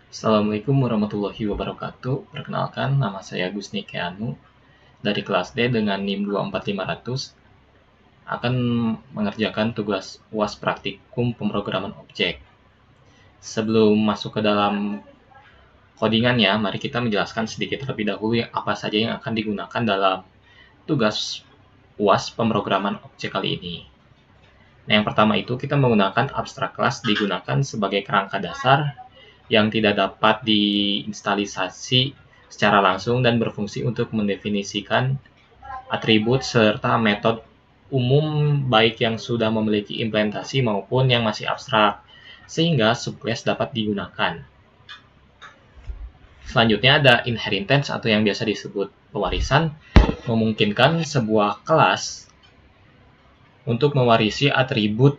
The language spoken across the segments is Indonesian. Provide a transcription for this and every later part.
Assalamualaikum warahmatullahi wabarakatuh. Perkenalkan, nama saya Gusni Keanu dari kelas D dengan NIM 24500 akan mengerjakan tugas UAS praktikum pemrograman objek. Sebelum masuk ke dalam codingannya, mari kita menjelaskan sedikit terlebih dahulu apa saja yang akan digunakan dalam tugas UAS pemrograman objek kali ini. Nah, yang pertama itu kita menggunakan abstrak class digunakan sebagai kerangka dasar yang tidak dapat diinstalisasi secara langsung dan berfungsi untuk mendefinisikan atribut serta metode umum baik yang sudah memiliki implementasi maupun yang masih abstrak, sehingga subclass dapat digunakan. Selanjutnya ada inheritance atau yang biasa disebut pewarisan, memungkinkan sebuah kelas untuk mewarisi atribut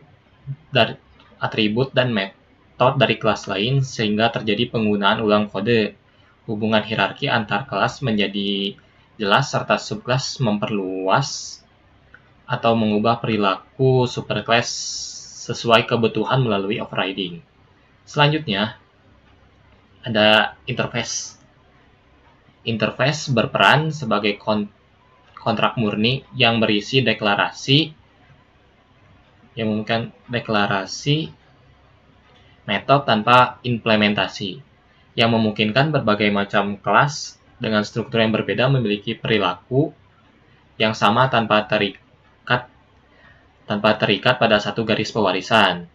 dan metode dari kelas lain sehingga terjadi penggunaan ulang kode. Hubungan hierarki antar kelas menjadi jelas serta subclass memperluas atau mengubah perilaku superclass sesuai kebutuhan melalui overriding. Selanjutnya ada interface. Interface berperan sebagai kontrak murni yang berisi deklarasi yang memungkinkan deklarasi metode tanpa implementasi, yang memungkinkan berbagai macam kelas dengan struktur yang berbeda memiliki perilaku yang sama tanpa terikat pada satu garis pewarisan,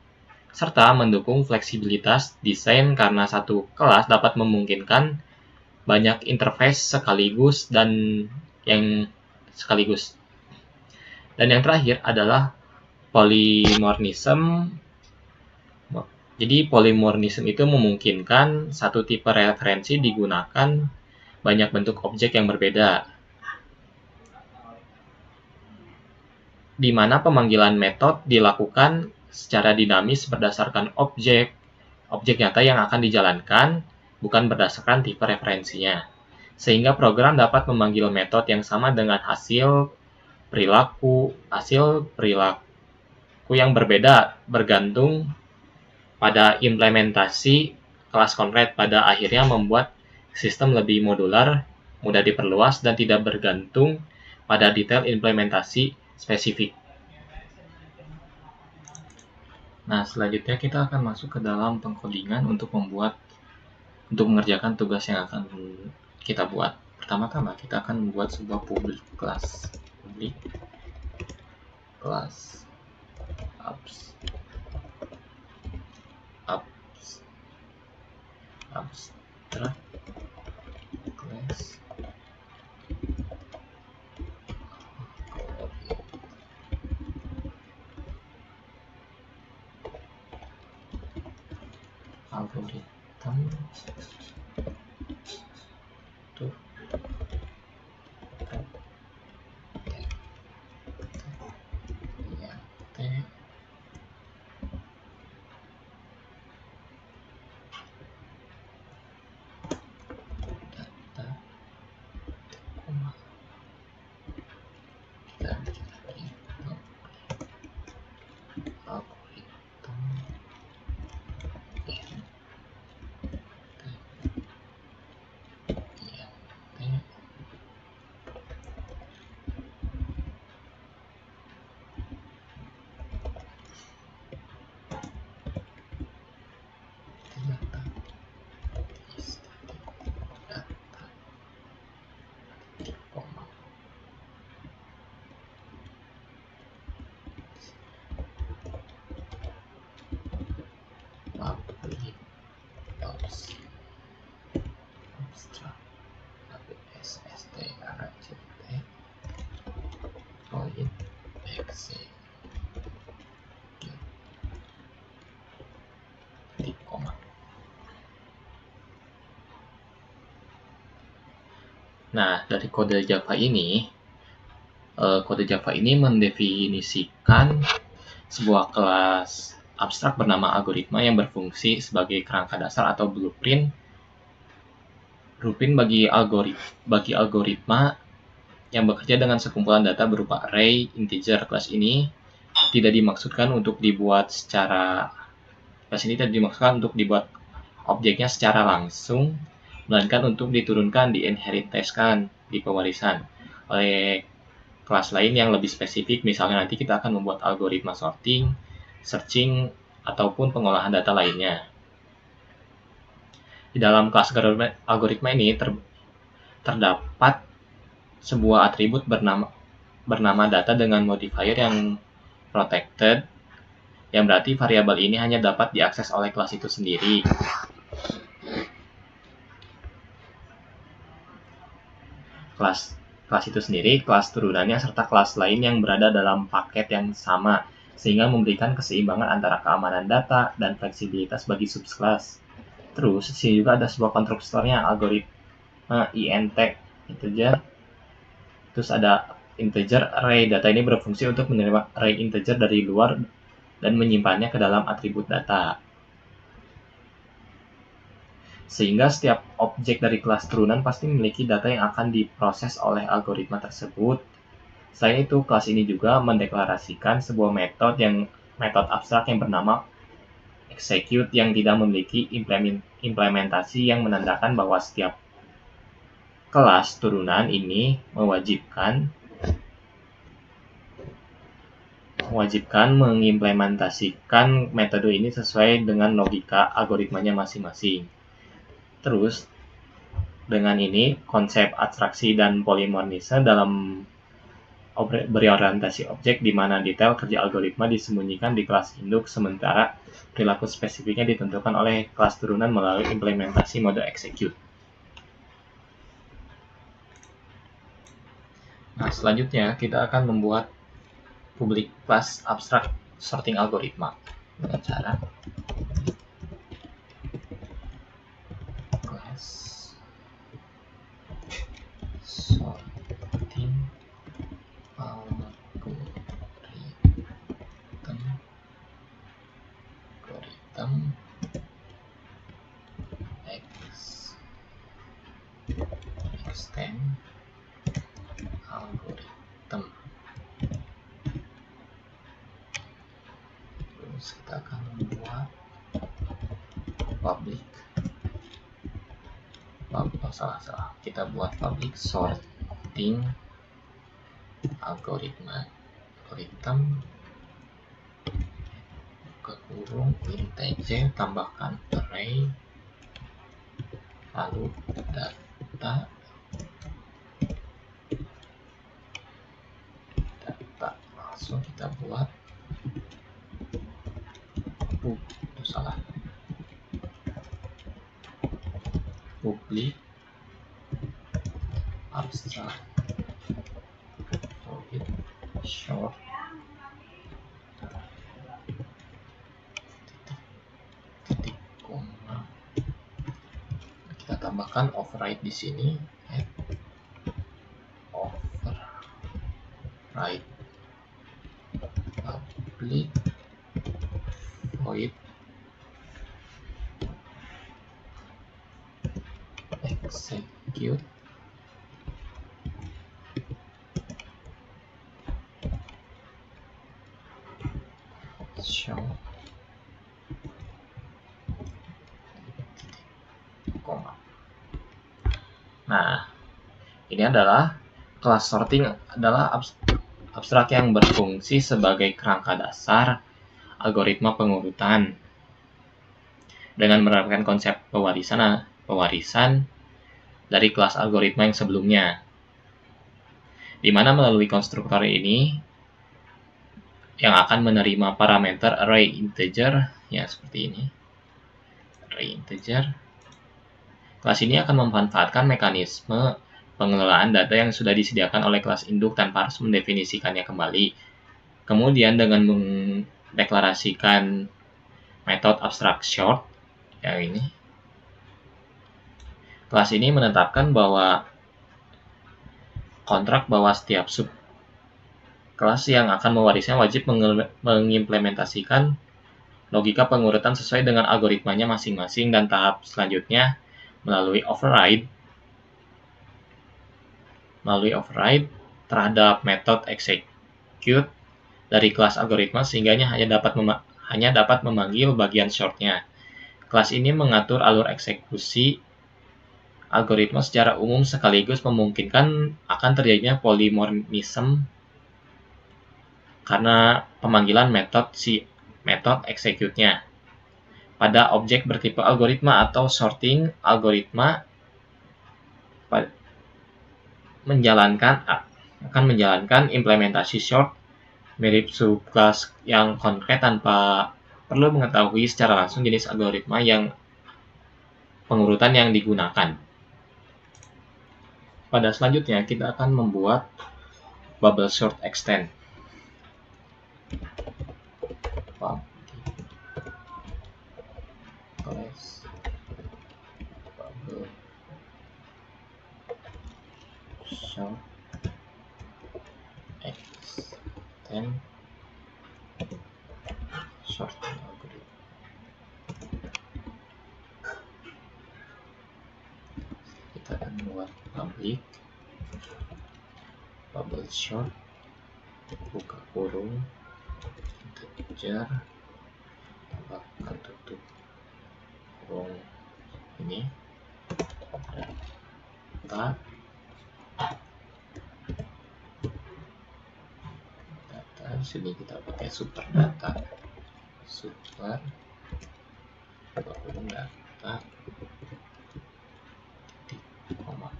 serta mendukung fleksibilitas desain karena satu kelas dapat memungkinkan banyak interface sekaligus. Dan yang terakhir adalah polymorphism. Jadi polymorphism itu memungkinkan satu tipe referensi digunakan banyak bentuk objek yang berbeda, di mana pemanggilan metode dilakukan secara dinamis berdasarkan objek nyata yang akan dijalankan, bukan berdasarkan tipe referensinya. Sehingga program dapat memanggil metode yang sama dengan hasil perilaku yang berbeda bergantung pada implementasi kelas konkret. Pada akhirnya membuat sistem lebih modular, mudah diperluas, dan tidak bergantung pada detail implementasi spesifik. Nah, selanjutnya kita akan masuk ke dalam pengkodingan untuk mengerjakan tugas yang akan kita buat. Pertama-tama kita akan membuat sebuah public class abstract class algorithm to Nah, dari kode Java ini mendefinisikan sebuah kelas abstrak bernama algoritma yang berfungsi sebagai kerangka dasar atau blueprint bagi algoritma yang bekerja dengan sekumpulan data berupa array integer. Kelas ini tidak dimaksudkan untuk dibuat objeknya secara langsung, melainkan untuk diturunkan, diinheriteskan, di pewarisan oleh kelas lain yang lebih spesifik. Misalnya nanti kita akan membuat algoritma sorting, searching, ataupun pengolahan data lainnya. Di dalam kelas algoritma ini terdapat sebuah atribut bernama data dengan modifier yang protected, yang berarti variabel ini hanya dapat diakses oleh kelas itu sendiri. Kelas itu sendiri, kelas turunannya, serta kelas lain yang berada dalam paket yang sama, sehingga memberikan keseimbangan antara keamanan data dan fleksibilitas bagi subclass. Terus, di sini juga ada sebuah konstruktornya, algoritma int integer. Terus ada integer array. Data ini berfungsi untuk menerima array integer dari luar dan menyimpannya ke dalam atribut data. Sehingga setiap objek dari kelas turunan pasti memiliki data yang akan diproses oleh algoritma tersebut. Selain itu, kelas ini juga mendeklarasikan sebuah metode abstrak yang bernama execute yang tidak memiliki implementasi yang menandakan bahwa setiap kelas turunan ini mewajibkan mengimplementasikan metode ini sesuai dengan logika algoritmanya masing-masing. Terus, dengan ini, konsep abstraksi dan polimorfisme dalam berorientasi objek, di mana detail kerja algoritma disembunyikan di kelas induk, sementara perilaku spesifiknya ditentukan oleh kelas turunan melalui implementasi mode execute. Nah, selanjutnya kita akan membuat public class abstract sorting algoritma dengan cara class sorting algorithm extend algorithm. Terus kita akan membuat public kita buat public sorting algorithm ke kurung integer tambahkan array lalu data langsung kita buat public abstract short titik koma. Kita tambahkan override di sini, override public void execute show koma. Nah, ini adalah kelas sorting adalah abstrak yang berfungsi sebagai kerangka dasar algoritma pengurutan dengan menerapkan konsep pewarisan dari kelas algoritma yang sebelumnya, di mana melalui konstruktor ini yang akan menerima parameter array integer ya seperti ini. Array integer. Kelas ini akan memanfaatkan mekanisme pengelolaan data yang sudah disediakan oleh kelas induk tanpa harus mendefinisikannya kembali. Kemudian dengan mendeklarasikan metode abstract short yang ini, kelas ini menetapkan bahwa kontrak bahwa setiap subkelas yang akan mewarisnya wajib mengimplementasikan logika pengurutan sesuai dengan algoritmanya masing-masing, dan tahap selanjutnya melalui override terhadap metode execute dari kelas algoritma, sehingga hanya dapat memanggil bagian shortnya. Kelas ini mengatur alur eksekusi algoritma secara umum sekaligus memungkinkan akan terjadinya polimorfisme karena pemanggilan metode execute-nya pada objek bertipe algoritma atau sorting algoritma akan menjalankan implementasi sort mirip subclass yang konkret tanpa perlu mengetahui secara langsung jenis algoritma yang pengurutan yang digunakan. Pada selanjutnya kita akan membuat bubble sort extend. Bubble sort extend sorting algorithm. Kita akan membuat public bubble sort buka kurung integer tambahkan tutup kurung ini data di sini kita pakai super data buka kurung data titik koma.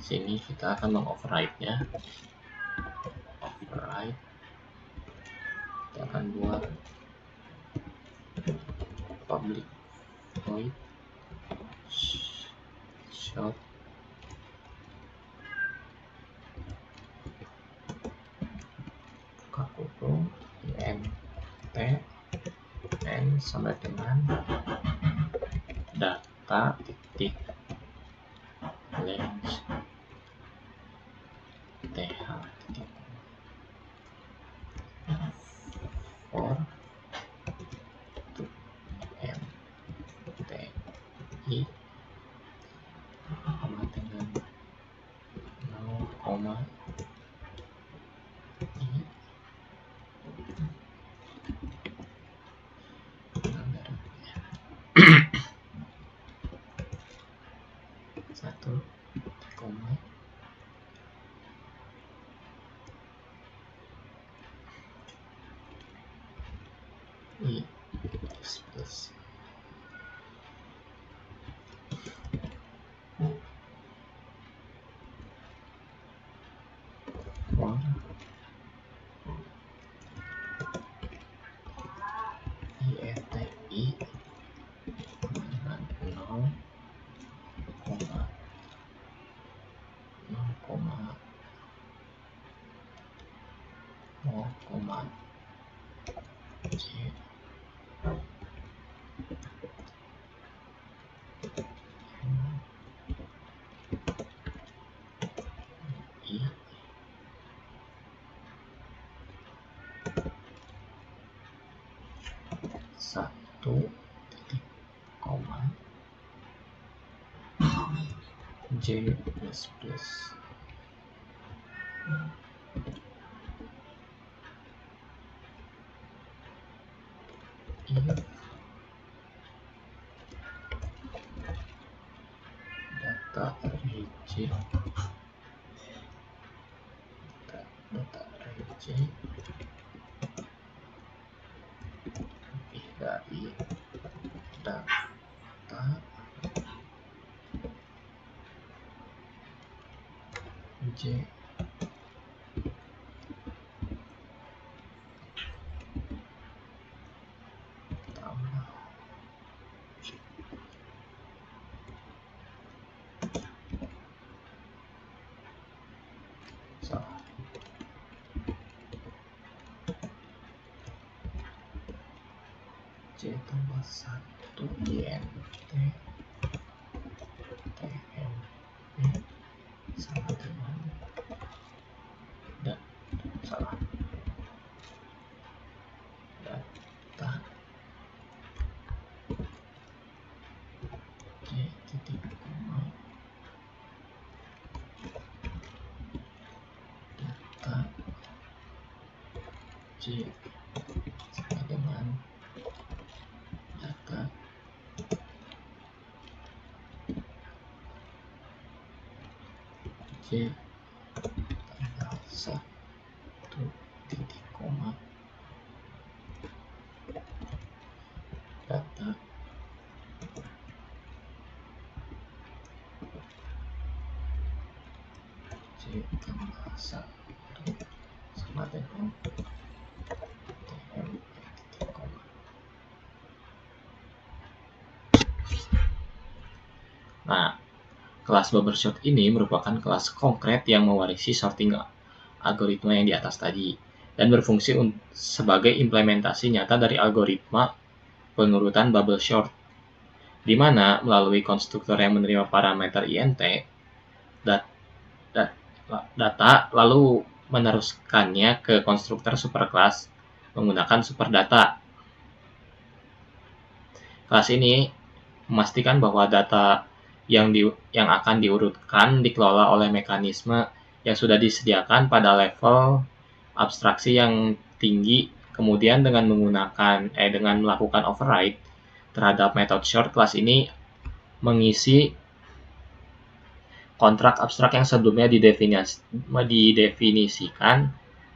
Sini kita akan mengoverride-nya. Override. Kita akan buat public void short buka kurung int n sampai dengan data titik length th titik for to mti sama dengan 0, i satu koma i plus for IETI dengan 0, 0, j i satu titik koma j plus plus if data array lebih dari data j tambah salah j tambah 1 int tmp sama dengan salah data j titik koma data j J tanggal 1 titik koma data J tanggal 1 sama dengan TM titik koma. Nah, kelas bubble sort ini merupakan kelas konkret yang mewarisi sorting algoritma yang di atas tadi dan berfungsi sebagai implementasi nyata dari algoritma pengurutan bubble sort, di mana melalui konstruktor yang menerima parameter int data lalu meneruskannya ke konstruktor superclass menggunakan superdata. Kelas ini memastikan bahwa data yang akan diurutkan dikelola oleh mekanisme yang sudah disediakan pada level abstraksi yang tinggi. Kemudian dengan melakukan override terhadap method sort, kelas ini mengisi kontrak abstrak yang sebelumnya didefinisikan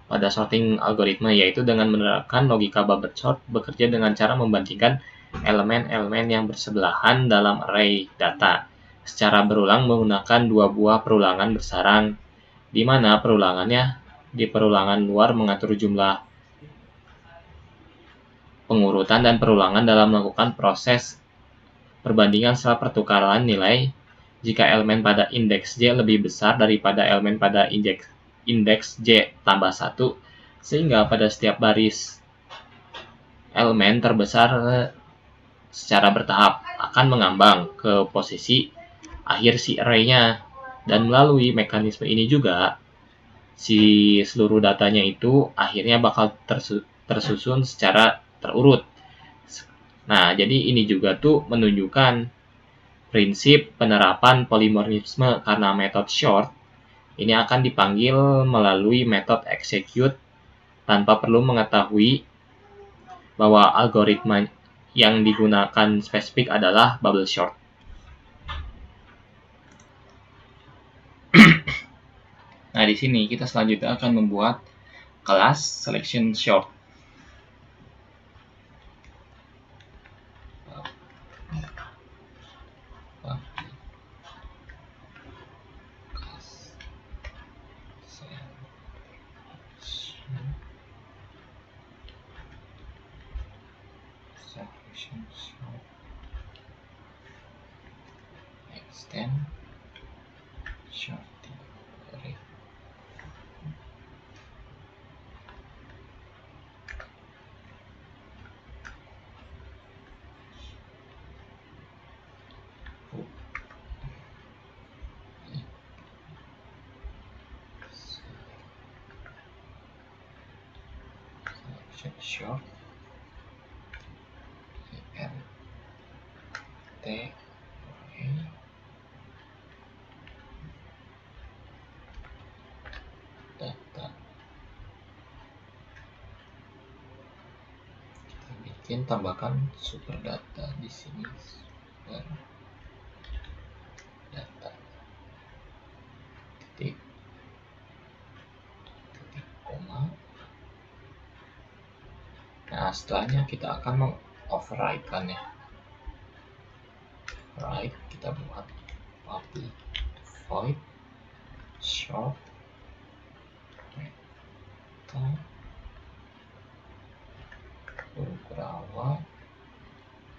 pada sorting algoritma, yaitu dengan menerapkan logika bubble sort bekerja dengan cara membandingkan elemen-elemen yang bersebelahan dalam array data secara berulang menggunakan dua buah perulangan bersarang, di mana perulangannya di perulangan luar mengatur jumlah pengurutan dan perulangan dalam melakukan proses perbandingan setelah pertukaran nilai jika elemen pada indeks J lebih besar daripada elemen pada indeks J tambah 1, sehingga pada setiap baris elemen terbesar secara bertahap akan mengambang ke posisi akhir si array-nya. Dan melalui mekanisme ini juga si seluruh datanya itu akhirnya bakal tersusun secara terurut. Nah, jadi ini juga tuh menunjukkan prinsip penerapan polimorfisme, karena metode sort ini akan dipanggil melalui metode execute tanpa perlu mengetahui bahwa algoritma yang digunakan spesifik adalah bubble sort. Nah, di sini kita selanjutnya akan membuat kelas selection sort. Extend sorting array. Sort int data. Kita bikin tambahkan super data di sini, super data titik koma. Nah, setelahnya kita akan meng-override kan ya. Right, kita buat public void short meta beberapa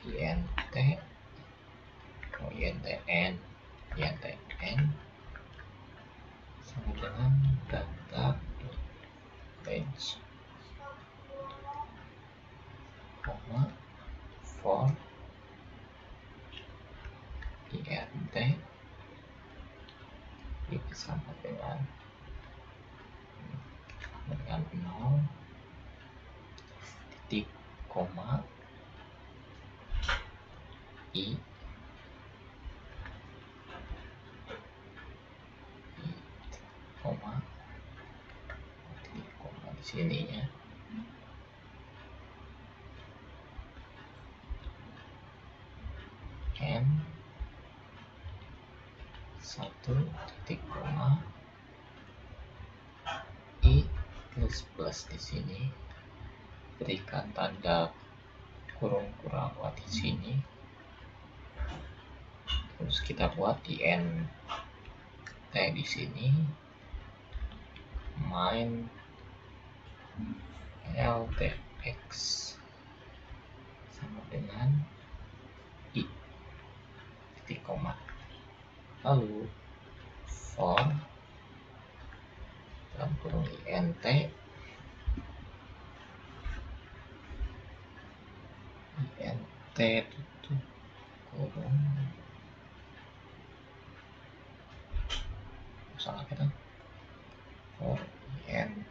intn sama dengan data range for int itu sama dengan 0 titik koma i koma titik koma di sini ya. N 1 titik koma terus plus di sini, berikan tanda kurung kurawat di sini, terus kita buat int t di sini, main ldx sama dengan i titik koma, lalu for dalam kurung int tutup kurung, salah kan, for int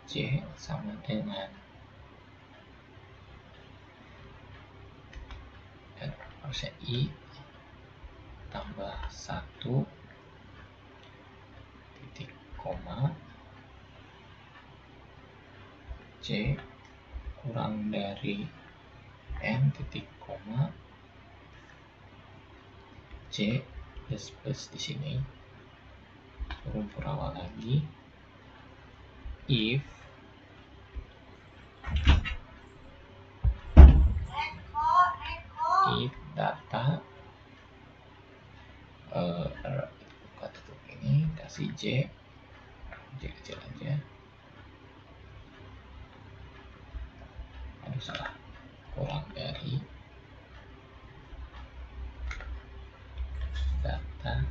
j sama dengan i tambah 1 titik koma j kurang dari n titik koma j plus di sini, kurung kurawal lagi, if data buka tutup ini, kasih j kecil aja, aduh salah, kurang dari data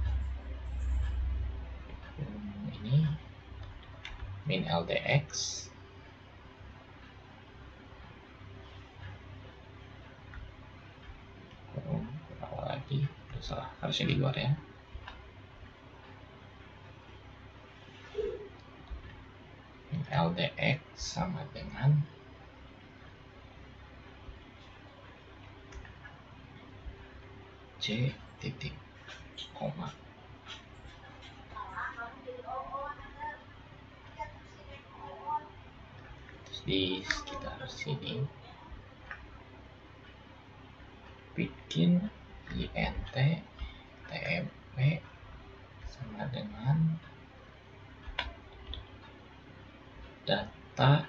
ini min ldx kurung awal lagi, salah, harusnya di luar ya, min ldx sama dengan j titik koma, terus di sekitar sini bikin int temp sama dengan data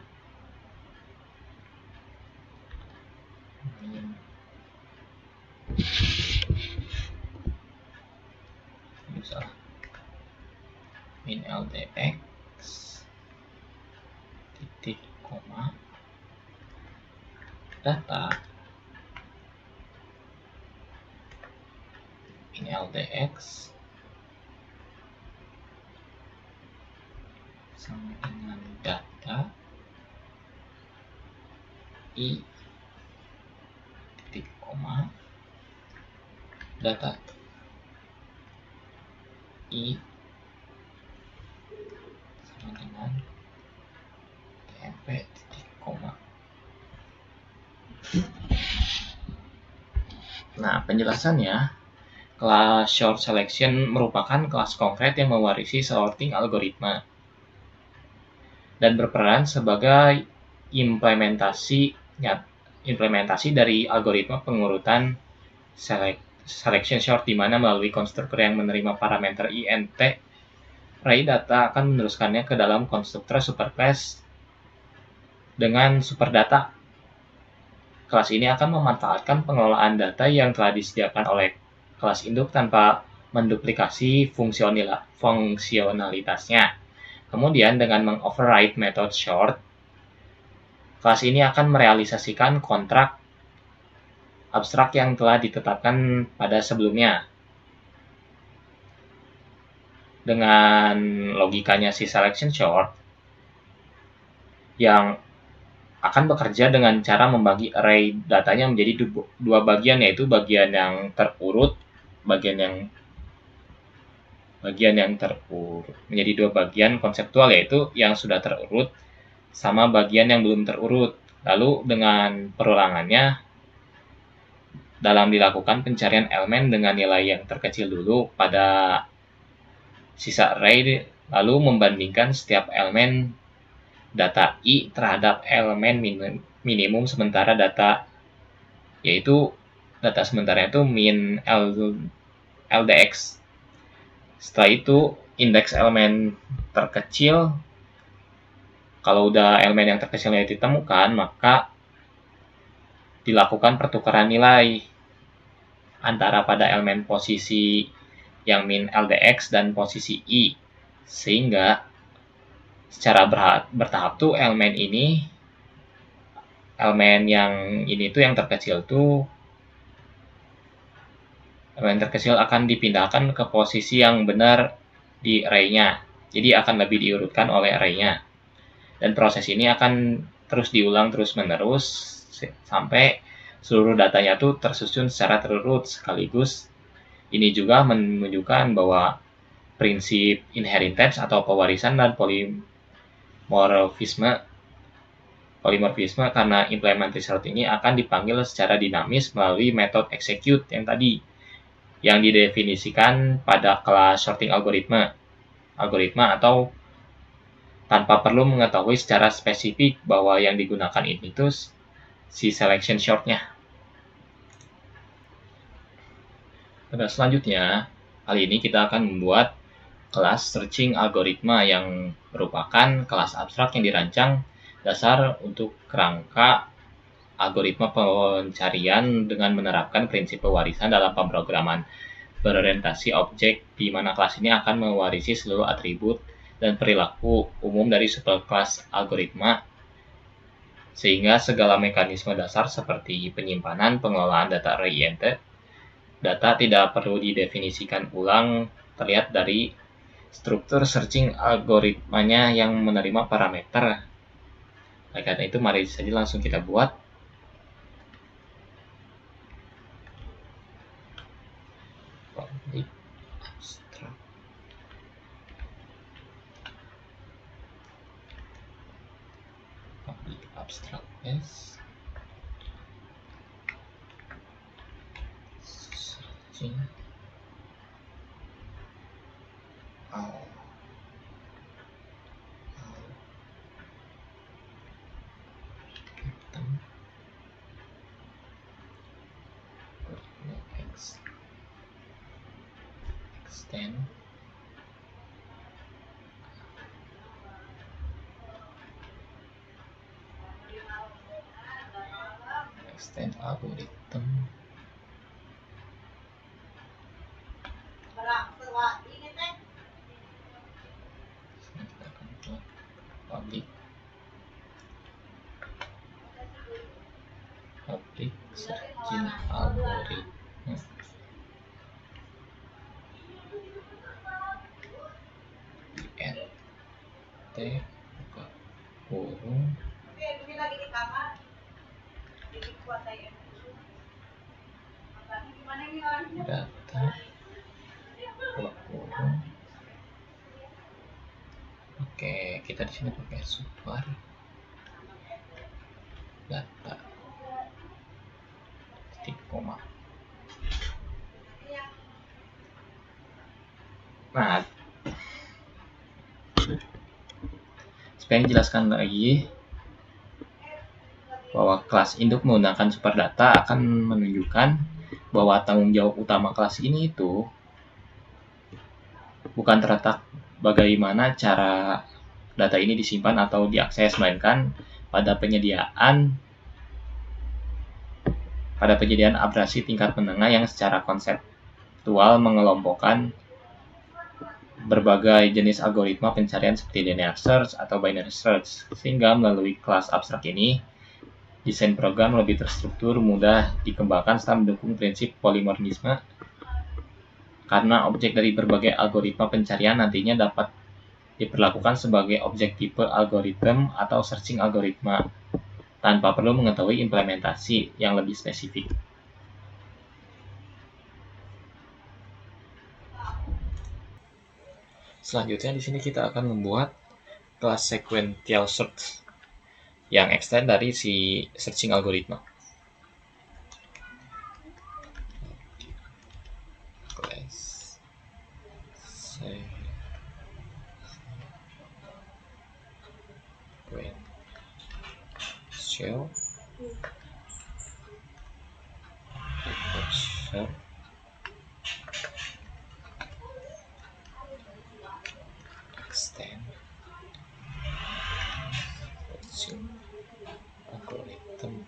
min min ldx titik koma data min ldx sama dengan data i titik koma data i sama dengan temp titik koma. Nah, penjelasannya, kelas short selection merupakan kelas konkret yang mewarisi sorting algoritma dan berperan sebagai implementasi dari algoritma pengurutan selection short, di mana melalui konstruktor yang menerima parameter int, array data akan meneruskannya ke dalam konstruktor superclass dengan superdata. Kelas ini akan memanfaatkan pengelolaan data yang telah disediakan oleh kelas induk tanpa menduplikasi fungsionalitasnya. Kemudian dengan mengoverride method short, kelas ini akan merealisasikan kontrak abstrak yang telah ditetapkan pada sebelumnya. Dengan logikanya si selection short yang akan bekerja dengan cara membagi array datanya menjadi dua bagian, yaitu bagian yang terurut, menjadi dua bagian konseptual, yaitu yang sudah terurut sama bagian yang belum terurut. Lalu dengan perulangannya, dalam dilakukan pencarian elemen dengan nilai yang terkecil dulu pada sisa array, lalu membandingkan setiap elemen data i terhadap elemen minimum sementara data, yaitu data sementaranya itu min LDX. Setelah itu indeks elemen terkecil, kalau udah elemen yang terkecilnya ditemukan, maka dilakukan pertukaran nilai antara pada elemen posisi yang min LDX dan posisi I, sehingga secara bertahap tuh elemen yang ini tuh yang terkecil tuh, elemen terkecil akan dipindahkan ke posisi yang benar di array-nya. Jadi akan lebih diurutkan oleh array-nya. Dan proses ini akan terus diulang terus-menerus sampai seluruh datanya tuh tersusun secara terurut sekaligus. Ini juga menunjukkan bahwa prinsip inheritance atau pewarisan dan polimorfisme karena implementasi result ini akan dipanggil secara dinamis melalui metode execute yang tadi yang didefinisikan pada kelas sorting algoritma atau tanpa perlu mengetahui secara spesifik bahwa yang digunakan ini tuh si selection short-nya. Pada selanjutnya, kali ini kita akan membuat kelas searching algoritma yang merupakan kelas abstrak yang dirancang dasar untuk kerangka algoritma pencarian dengan menerapkan prinsip pewarisan dalam pemrograman berorientasi objek, di mana kelas ini akan mewarisi seluruh atribut dan perilaku umum dari subkelas algoritma, sehingga segala mekanisme dasar seperti penyimpanan, pengelolaan data oriented, data tidak perlu didefinisikan ulang terlihat dari struktur searching algoritmanya yang menerima parameter. Oleh karena itu, mari saja langsung kita buat. Public abstract s searching extend algorithm public searching algorithm t buka kurung data buka kurung. Oke, kita di sini pakai super data titik koma. Nah, supaya dijelaskan lagi bahwa kelas induk menggunakan superdata akan menunjukkan bahwa tanggung jawab utama kelas ini itu bukan terletak bagaimana cara data ini disimpan atau diakses, melainkan pada penyediaan abrasi tingkat menengah yang secara konseptual mengelompokkan berbagai jenis algoritma pencarian seperti linear search atau binary search, sehingga melalui kelas abstrak ini desain program lebih terstruktur, mudah dikembangkan serta mendukung prinsip polimorfisme karena objek dari berbagai algoritma pencarian nantinya dapat diperlakukan sebagai objek tipe algoritma atau searching algoritma tanpa perlu mengetahui implementasi yang lebih spesifik. Selanjutnya di sini kita akan membuat kelas sequential search yang extend dari si searching algoritma. Kelas sequential enter, extend, searching algorithm,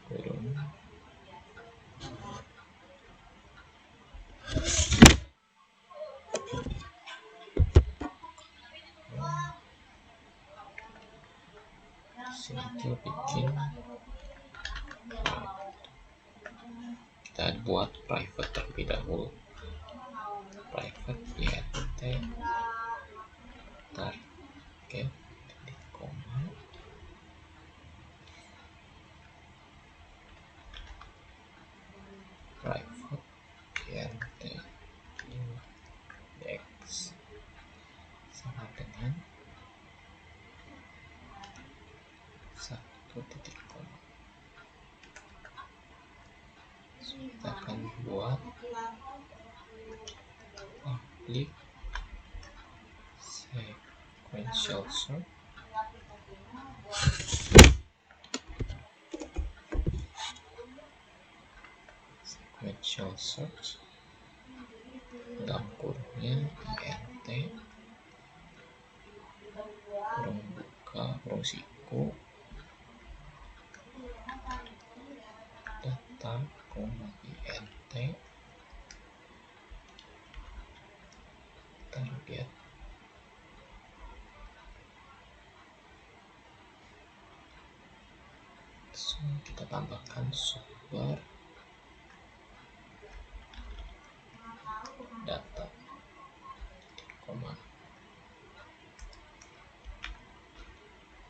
kurung, sini kita bikin, kita buat private terlebih dahulu, private int target titik koma, private int index sama dengan 1 titik koma. Kita akan buat public sequential search, dalam kurungnya int kurung buka kurung siku data koma int target, so kita tambahkan sumber data titik koma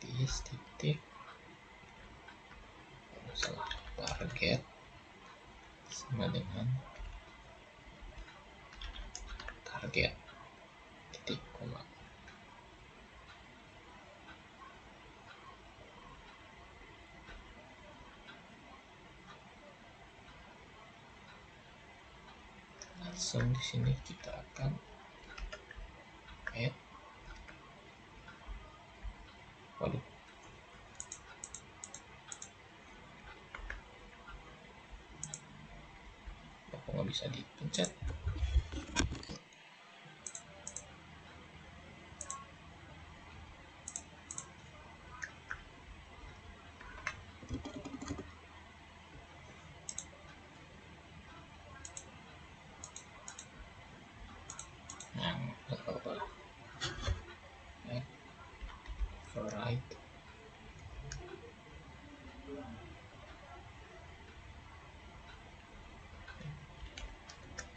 this titik salah target sama dengan target titik koma. Langsung di sini kita akan add, waduh, kok nggak bisa dipencet. Override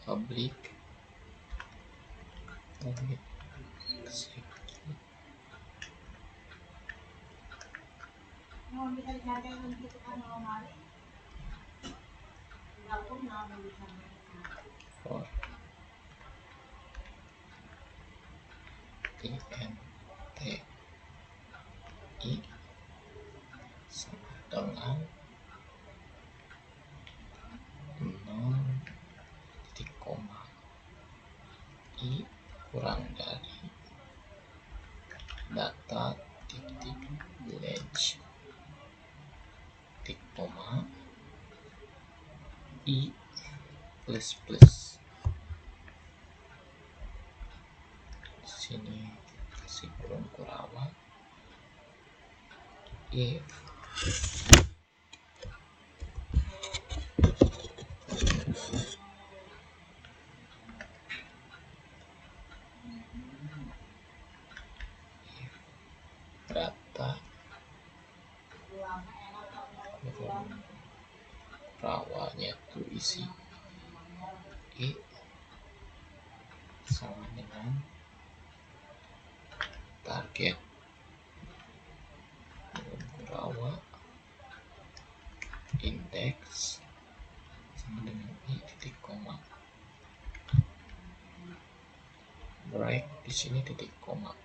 public execute for int i sama dengan 0 titik koma i kurang dari data titik range titik koma i plus plus. Di sini kasih kurung kurawat if data rawanya itu isi i sama dengan target rawa indeks sama dengan i titik koma, break di sini titik koma.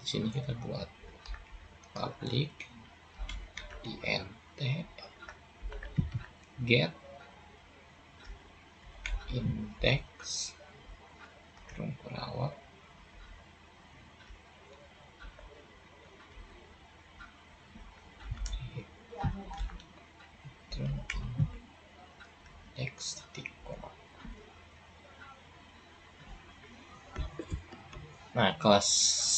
Di sini kita buat public int get indeks Kurawa indeks titik koma. Nah, kelas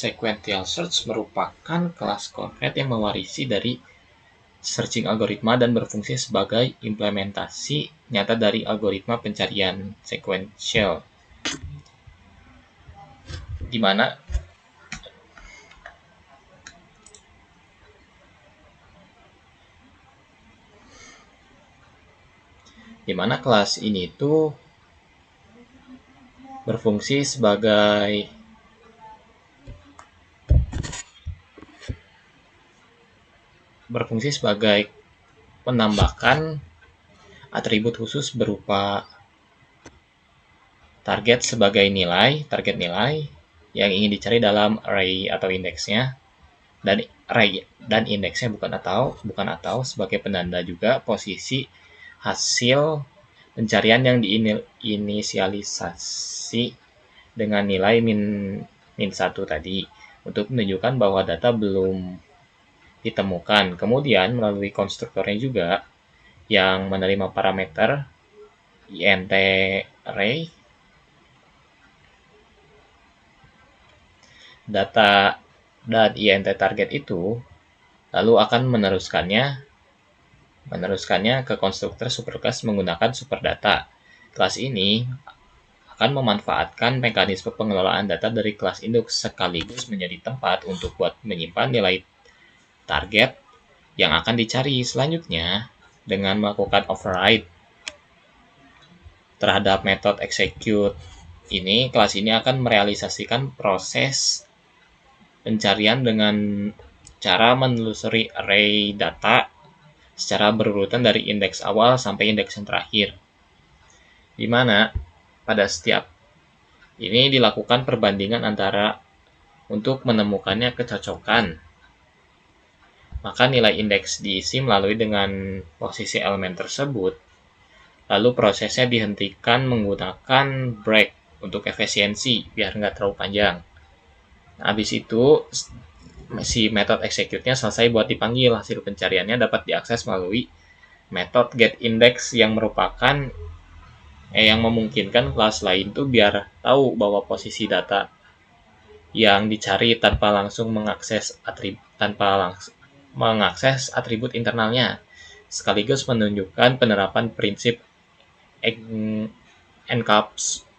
sequential search merupakan kelas konkret yang mewarisi dari searching algoritma dan berfungsi sebagai implementasi nyata dari algoritma pencarian sequential, di mana kelas ini tuh berfungsi sebagai penambahkan atribut khusus berupa target sebagai target nilai yang ingin dicari dalam array atau indeksnya, dan array dan indeksnya bukan atau sebagai penanda juga posisi hasil pencarian yang diinisialisasi dengan nilai min 1 tadi untuk menunjukkan bahwa data belum ditemukan. Kemudian melalui konstruktornya juga yang menerima parameter int array, data dan int target itu lalu akan meneruskannya ke konstruktor superclass menggunakan superdata. Kelas ini akan memanfaatkan mekanisme pengelolaan data dari kelas induk sekaligus menjadi tempat untuk menyimpan nilai target yang akan dicari selanjutnya. Dengan melakukan override terhadap metode execute ini, kelas ini akan merealisasikan proses pencarian dengan cara menelusuri array data secara berurutan dari indeks awal sampai indeks yang terakhir, di mana pada setiap ini dilakukan perbandingan antara untuk menemukannya kecocokan. Maka nilai indeks diisi melalui dengan posisi elemen tersebut, lalu prosesnya dihentikan menggunakan break untuk efisiensi biar nggak terlalu panjang. Nah, habis itu si metode execute-nya selesai buat dipanggil, hasil pencariannya dapat diakses melalui metode getIndex yang merupakan yang memungkinkan kelas lain tuh biar tahu bahwa posisi data yang dicari tanpa langsung mengakses atribut internalnya, sekaligus menunjukkan penerapan prinsip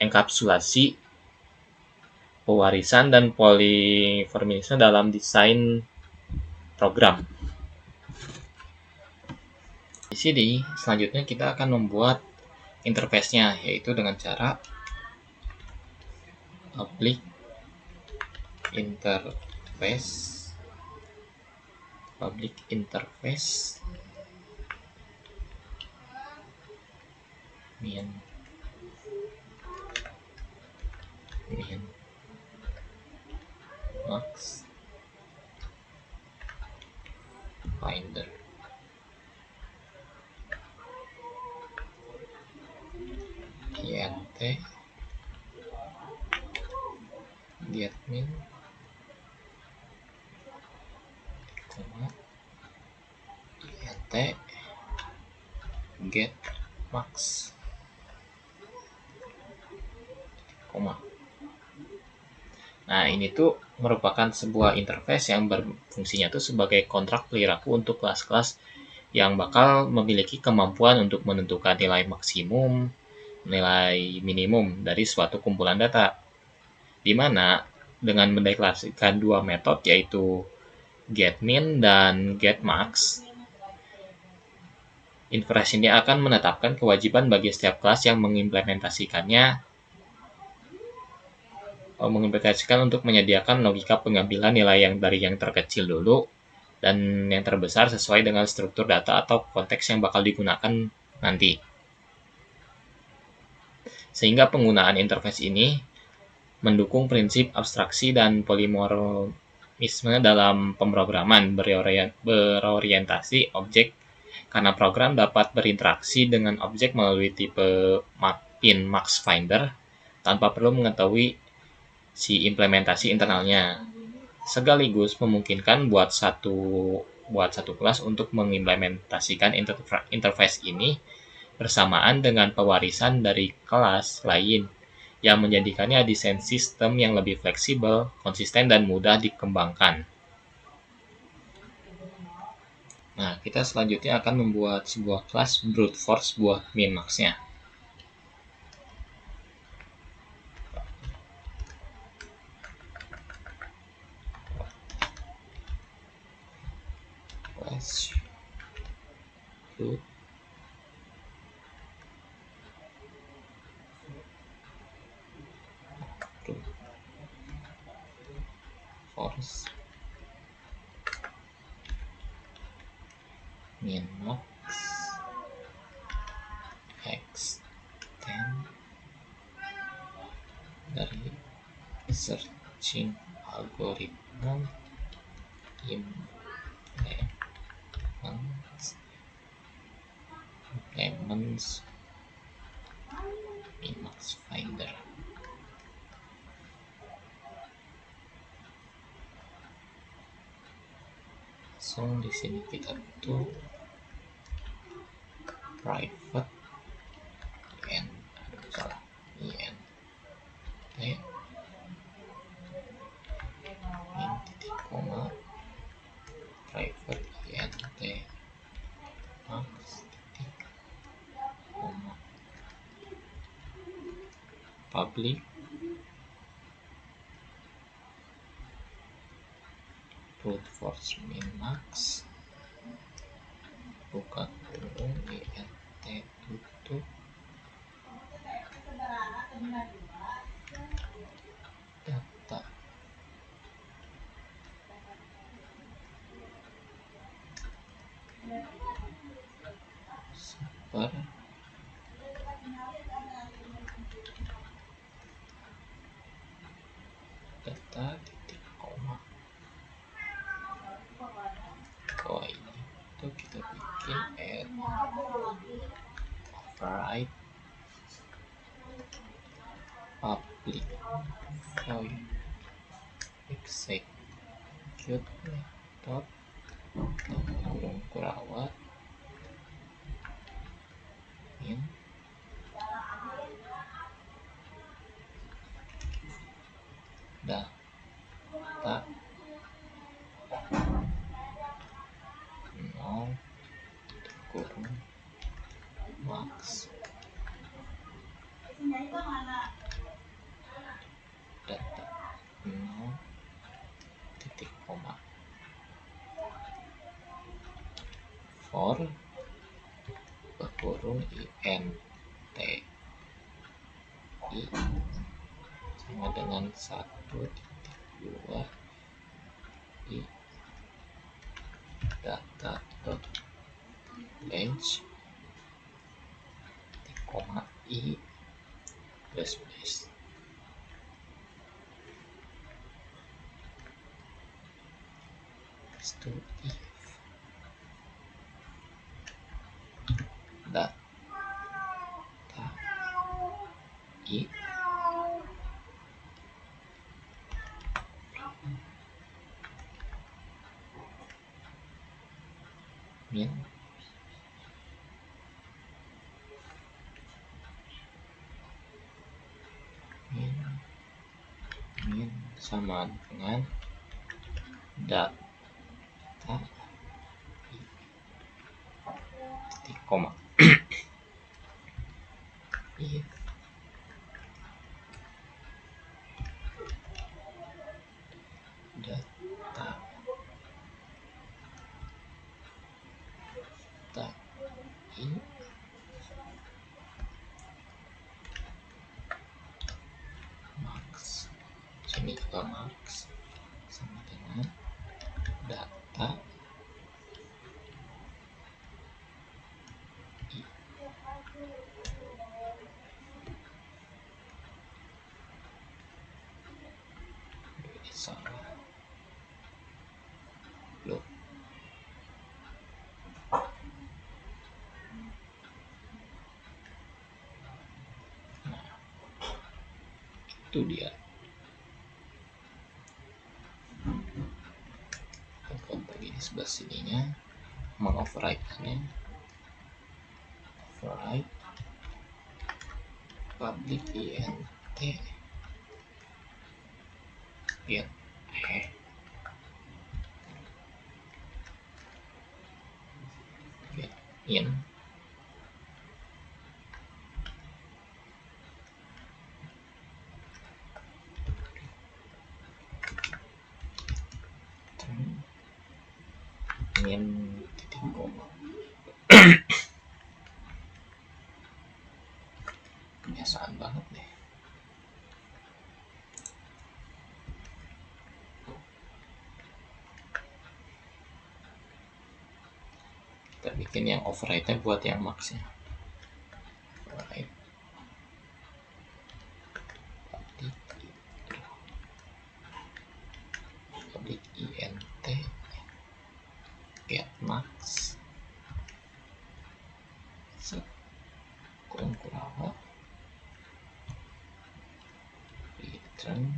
enkapsulasi, pewarisan, dan polimorfisme dalam desain program. Di sini selanjutnya kita akan membuat interface-nya, yaitu dengan cara public interface min max finder int getmin int getmax koma. Nah, ini tuh merupakan sebuah interface yang berfungsinya tuh sebagai kontrak perilaku untuk kelas-kelas yang bakal memiliki kemampuan untuk menentukan nilai maksimum, nilai minimum dari suatu kumpulan data. Di mana dengan mendeklarasikan dua metode yaitu getMin dan getMax, interface ini akan menetapkan kewajiban bagi setiap kelas yang mengimplementasikan untuk menyediakan logika pengambilan nilai yang dari yang terkecil dulu dan yang terbesar sesuai dengan struktur data atau konteks yang bakal digunakan nanti. Sehingga penggunaan interface ini mendukung prinsip abstraksi dan polimorfisme dalam pemrograman berorientasi objek, karena program dapat berinteraksi dengan objek melalui tipe mapping in max finder tanpa perlu mengetahui si implementasi internalnya, sekaligus memungkinkan buat satu kelas untuk mengimplementasikan interface ini bersamaan dengan pewarisan dari kelas lain yang menjadikannya desain sistem yang lebih fleksibel, konsisten, dan mudah dikembangkan. Nah, kita selanjutnya akan membuat sebuah kelas brute force buat min-max-nya. Kelas brute force min-max extend dari searching algorithm implements min-max finder. Langsung di sini kita tuh private int min titik koma private int max titik koma public brute force min max buka kurung int tutup data super data titik koma. Oh, ini tuh kita bikin add override public void execute method kurung kurawat min data nol kurung max data nol titik koma for kurung int i sama dengan 1.2 i data dot range titik koma i plus to if data i min sama dengan data titik koma if data i max sini juga max sama dengan data i salah loh Itu dia. Kalau lagi di sebelah sininya mengoverride-nya, override public int get in min titik koma. Kebiasaan banget deh. Kita bikin yang override-nya buat yang max-nya. Override public int get max kurang return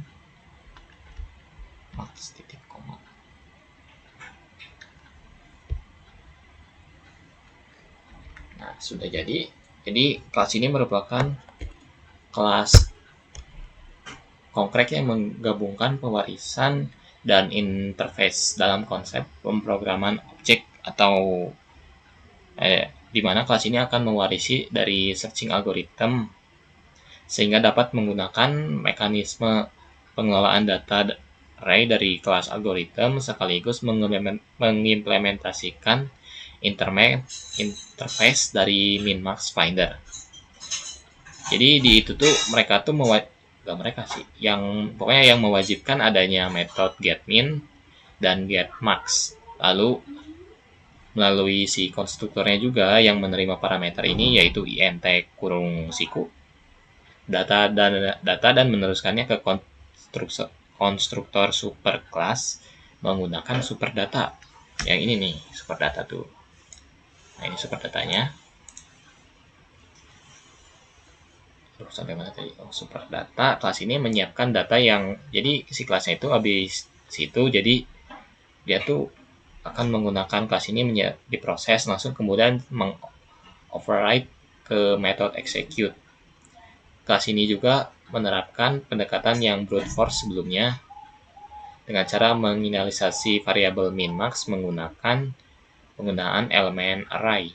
max titik koma. Nah, sudah jadi. Jadi kelas ini merupakan kelas konkret yang menggabungkan pewarisan dan interface dalam konsep pemrograman objek atau di mana kelas ini akan mewarisi dari searching algorithm sehingga dapat menggunakan mekanisme pengelolaan data array dari kelas algorithm sekaligus mengimplementasikan interface dari min-max finder. Jadi di itu tuh mereka tuh pokoknya yang mewajibkan adanya metode getMin dan getMax. Lalu melalui si konstruktornya juga yang menerima parameter ini yaitu int kurung siku data dan meneruskannya ke konstruktor superclass menggunakan superdata. Yang ini nih superdata tuh. Nah, ini superdatanya. Sampai mana tadi? Superdata. Kelas ini menyiapkan data yang jadi si kelasnya itu habis situ, jadi dia tuh akan menggunakan kelas ini diproses langsung kemudian meng-override ke metode execute. Kelas ini juga menerapkan pendekatan yang brute force sebelumnya dengan cara menginisialisasi variabel min-max menggunakan penggunaan elemen array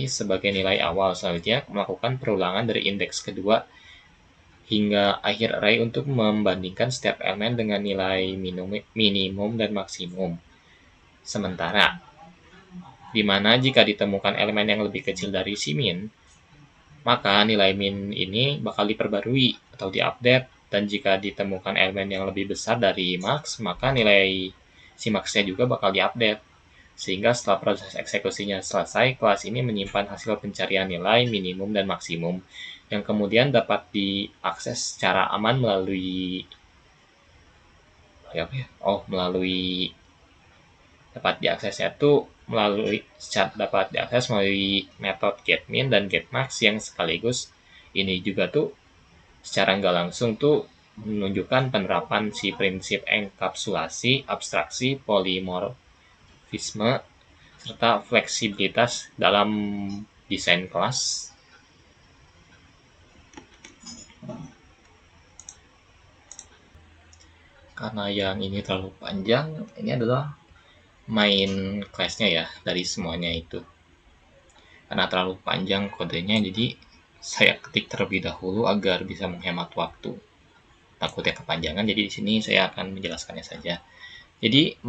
sebagai nilai awal. Selanjutnya melakukan perulangan dari indeks kedua hingga akhir array untuk membandingkan setiap elemen dengan nilai minimum dan maksimum. Sementara, di mana jika ditemukan elemen yang lebih kecil dari si min, maka nilai min ini bakal diperbarui atau diupdate, dan jika ditemukan elemen yang lebih besar dari max, maka nilai si max-nya juga bakal diupdate. Sehingga setelah proses eksekusinya selesai, kelas ini menyimpan hasil pencarian nilai minimum dan maksimum yang kemudian dapat diakses secara aman melalui dapat diakses melalui metode getMin dan getMax yang sekaligus ini juga tuh secara nggak langsung tuh menunjukkan penerapan si prinsip enkapsulasi, abstraksi, polimorfisme, serta fleksibilitas dalam desain kelas. Karena yang ini terlalu panjang, ini adalah main class-nya ya dari semuanya itu. Karena terlalu panjang kodenya, jadi saya ketik terlebih dahulu agar bisa menghemat waktu. Takutnya kepanjangan, jadi di sini saya akan menjelaskannya saja. Jadi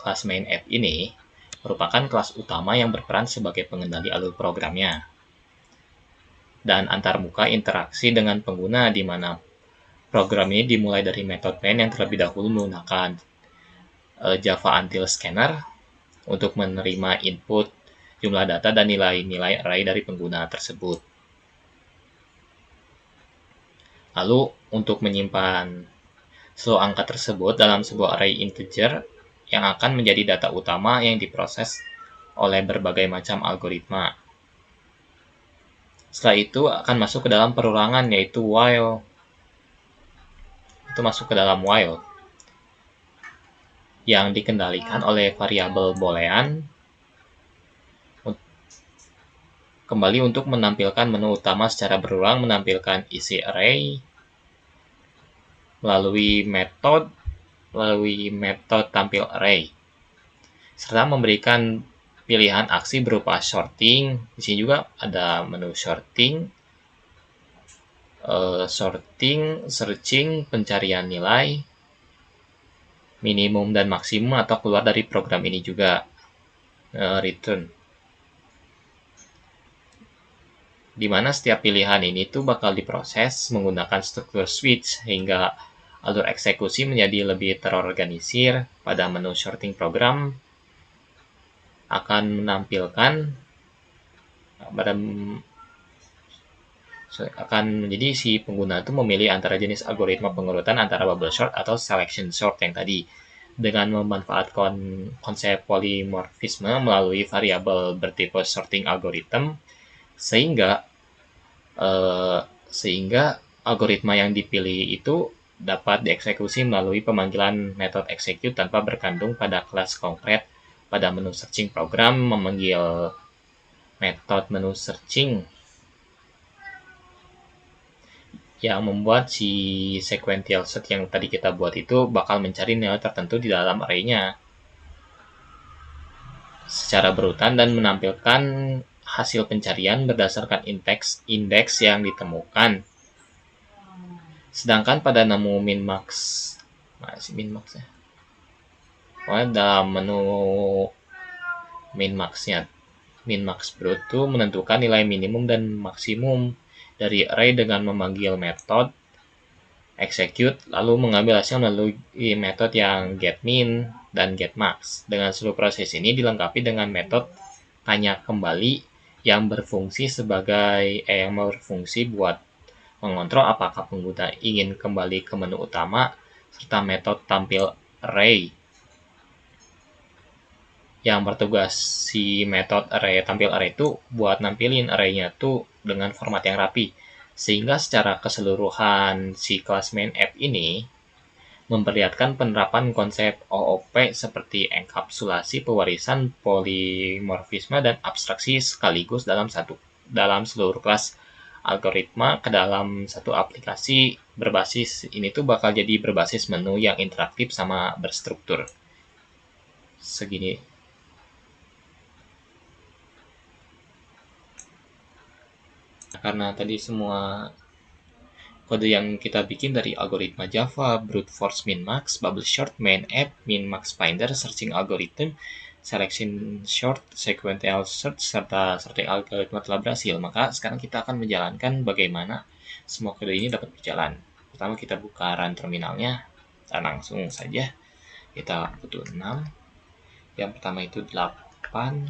kelas main app ini merupakan kelas utama yang berperan sebagai pengendali alur programnya dan antarmuka interaksi dengan pengguna, di mana program ini dimulai dari metode main yang terlebih dahulu menggunakan Java Until Scanner untuk menerima input jumlah data dan nilai-nilai array dari pengguna tersebut. Lalu untuk menyimpan seluruh angka tersebut dalam sebuah array integer yang akan menjadi data utama yang diproses oleh berbagai macam algoritma. Setelah itu akan masuk ke dalam perulangan yaitu while. itu masuk ke dalam while yang dikendalikan oleh variabel boolean kembali untuk menampilkan menu utama secara berulang, menampilkan isi array melalui metode tampil array, serta memberikan pilihan aksi berupa sorting. Di sini juga ada menu sorting, searching, pencarian nilai, minimum dan maksimum atau keluar dari program ini juga, return. Di mana setiap pilihan ini tuh bakal diproses menggunakan struktur switch sehingga alur eksekusi menjadi lebih terorganisir. Pada menu sorting program akan jadi si pengguna itu memilih antara jenis algoritma pengurutan antara bubble sort atau selection sort yang tadi dengan memanfaatkan konsep polimorfisme melalui variabel bertipe sorting algorithm sehingga algoritma yang dipilih itu dapat dieksekusi melalui pemanggilan metode execute tanpa berkandung pada kelas konkret. Pada menu searching program memanggil metode menu searching yang membuat si sequential set yang tadi kita buat itu bakal mencari nilai tertentu di dalam array-nya secara berurutan dan menampilkan hasil pencarian berdasarkan indeks yang ditemukan. Sedangkan pada menu min-max, ya. Dalam menu min-max brute itu menentukan nilai minimum dan maksimum dari array dengan memanggil metode execute, lalu mengambil hasil melalui metode yang getMin dan getMax. Dengan seluruh proses ini dilengkapi dengan metode tanya kembali yang berfungsi buat mengontrol apakah pengguna ingin kembali ke menu utama, serta metode tampil array yang bertugas si metode tampil array itu buat nampilin array-nya tuh dengan format yang rapi, sehingga secara keseluruhan si kelas main app ini memperlihatkan penerapan konsep OOP seperti enkapsulasi, pewarisan, polimorfisme, dan abstraksi sekaligus dalam seluruh kelas algoritma ke dalam satu aplikasi berbasis ini tuh bakal jadi berbasis menu yang interaktif sama berstruktur. Segini. Karena tadi semua kode yang kita bikin dari algoritma Java, brute force min-max, bubble sort, main app, min-max finder, searching algorithm, selection sort, sequential search, serta sorting algoritma telah berhasil. Maka sekarang kita akan menjalankan bagaimana semua kode ini dapat berjalan. Pertama kita buka run terminalnya, dan langsung saja kita butuh 6. Yang pertama itu 8,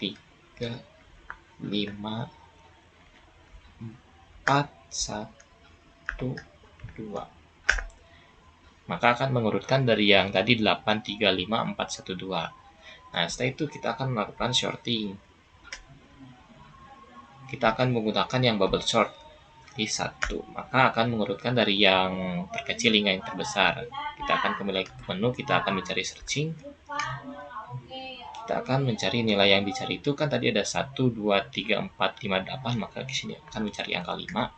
3, 5, 4, 1, 2. Maka akan mengurutkan dari yang tadi 8, 3, 5, 4, 1, 2. Nah, setelah itu kita akan melakukan sorting. Kita akan menggunakan yang bubble sort di 1. Maka akan mengurutkan dari yang terkecil hingga yang terbesar. Kita akan kembali ke menu, kita akan mencari searching. Kita akan mencari nilai yang dicari itu kan tadi ada 1, 2, 3, 4, 5, 8. Maka di sini akan mencari angka 5.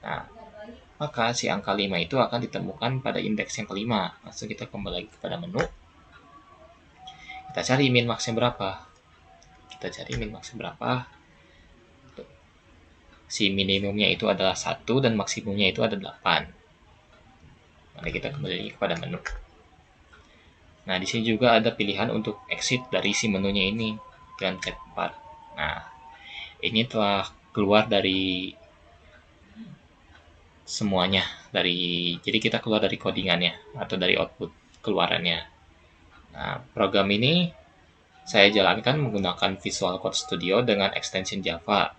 Nah, maka si angka 5 itu akan ditemukan pada indeks yang kelima. Langsung kita kembali lagi kepada menu. Kita cari min-max-nya berapa. Si minimumnya itu adalah 1 dan maksimumnya itu ada 8. Mari kita kembali lagi kepada menu. Nah, di sini juga ada pilihan untuk exit dari si menunya ini dengan chat bar. Nah, ini telah keluar dari semuanya jadi kita keluar dari codingannya atau dari output keluarannya. Nah, program ini saya jalankan menggunakan Visual Code Studio dengan extension Java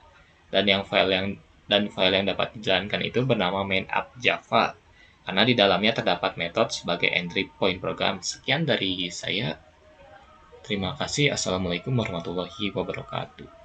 dan file yang dapat dijalankan itu bernama main app Java karena di dalamnya terdapat metode sebagai entry point program. Sekian dari saya. Terima kasih. Assalamualaikum warahmatullahi wabarakatuh.